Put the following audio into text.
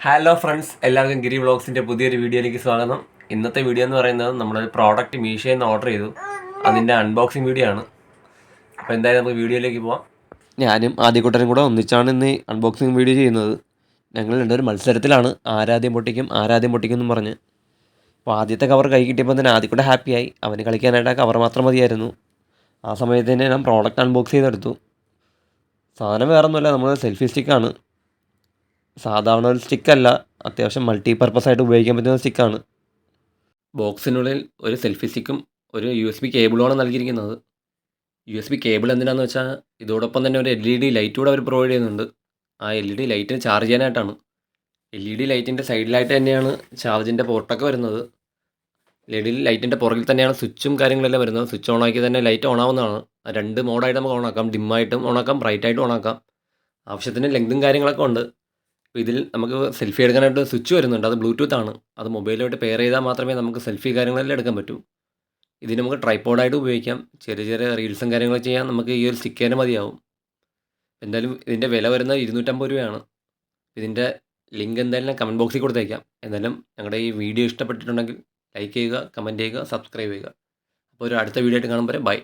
Hello friends, എല്ലാവർക്കും ഗിരി വ്ളോഗ്സിൻ്റെ പുതിയൊരു വീഡിയോയിലേക്ക് സ്വാഗതം. ഇന്നത്തെ വീഡിയോ എന്ന് പറയുന്നത് നമ്മളൊരു പ്രോഡക്റ്റ് മീഷോയിൽ നിന്ന് ഓർഡർ ചെയ്തു. അതിൻ്റെ അൺബോക്സിങ് വീഡിയോ ആണ്. അപ്പോൾ എന്തായാലും നമുക്ക് വീഡിയോയിലേക്ക് പോവാം. ഞാനും ആദ്യകൂട്ടരും കൂടെ ഒന്നിച്ചാണ് ഇന്ന് അൺബോക്സിങ് വീഡിയോ ചെയ്യുന്നത്. ഞങ്ങൾ രണ്ടൊരു മത്സരത്തിലാണ്, ആരാദ്യം പൊട്ടിക്കും എന്നും പറഞ്ഞ്. അപ്പോൾ ആദ്യത്തെ കവർ കൈ കിട്ടിയപ്പോൾ തന്നെ ആദ്യക്കൂടെ ഹാപ്പിയായി. അവന് കളിക്കാനായിട്ട് ആ കവർ മാത്രം മതിയായിരുന്നു. ആ സമയത്ത് തന്നെ ഞാൻ പ്രോഡക്റ്റ് അൺബോക്സ് ചെയ്തെടുത്തു. സാധനം വേറൊന്നുമല്ല, നമ്മൾ സെൽഫി സ്റ്റിക്കാണ്. സാധാരണ ഒരു സ്റ്റിക്കല്ല, അത്യാവശ്യം മൾട്ടി പർപ്പസ് ആയിട്ട് ഉപയോഗിക്കാൻ പറ്റുന്ന സ്റ്റിക്കാണ്. ബോക്സിനുള്ളിൽ ഒരു സെൽഫി സ്റ്റിക്കും ഒരു USB കേബിളുമാണ് നൽകിയിരിക്കുന്നത്. USB കേബിൾ എന്തിനാണെന്ന് വെച്ചാൽ ഇതോടൊപ്പം തന്നെ ഒരു LED ലൈറ്റ് കൂടെ അവർ പ്രൊവൈഡ് ചെയ്യുന്നുണ്ട്. ആ LED ലൈറ്റിന് ചാർജ് ചെയ്യാനായിട്ടാണ്. LED ലൈറ്റിൻ്റെ സൈഡിലായിട്ട് തന്നെയാണ് ചാർജിൻ്റെ പോർട്ടൊക്കെ വരുന്നത്. LED ലൈറ്റിൻ്റെ പുറകിൽ തന്നെയാണ് സ്വിച്ചും കാര്യങ്ങളെല്ലാം വരുന്നത്. സ്വിച്ച് ഓൺ ആക്കി തന്നെ ലൈറ്റ് ഓൺ ആവുന്നതാണ്. രണ്ട് മോഡായിട്ട് നമുക്ക് ഓണാക്കാം, ഡിമ്മായിട്ടും ഓണാക്കാം, ബ്രൈറ്റായിട്ടും ഓണാക്കാം. ആവശ്യത്തിന് ലെങ്തും കാര്യങ്ങളൊക്കെ ഉണ്ട്. അപ്പോൾ ഇതിൽ നമുക്ക് സെൽഫി എടുക്കാനായിട്ട് സ്വിച്ച് വരുന്നുണ്ട്. അത് ബ്ലൂടൂത്ത് ആണ്. അത് മൊബൈലുമായിട്ട് പെയർ ചെയ്താൽ മാത്രമേ നമുക്ക് സെൽഫി കാര്യങ്ങളെല്ലാം എടുക്കാൻ പറ്റൂ. ഇതിന് നമുക്ക് ട്രൈപോഡായിട്ട് ഉപയോഗിക്കാം. ചെറിയ ചെറിയ റീൽസും കാര്യങ്ങളൊക്കെ ചെയ്യാൻ നമുക്ക് ഈ ഒരു സ്റ്റിക്ക് തന്നെ മതിയാവും. എന്തായാലും ഇതിൻ്റെ വില വരുന്നത് 250 രൂപയാണ്. ഇതിൻ്റെ ലിങ്ക് എന്തായാലും ഞാൻ കമൻറ്റ് ബോക്സിൽ കൊടുത്തേക്കാം. എന്തായാലും ഞങ്ങളുടെ ഈ വീഡിയോ ഇഷ്ടപ്പെട്ടിട്ടുണ്ടെങ്കിൽ ലൈക്ക് ചെയ്യുക, കമൻറ്റ് ചെയ്യുക, സബ്സ്ക്രൈബ് ചെയ്യുക. അപ്പോൾ ഒരു അടുത്ത വീഡിയോ ആയിട്ട് കാണുമ്പോൾ ബൈ.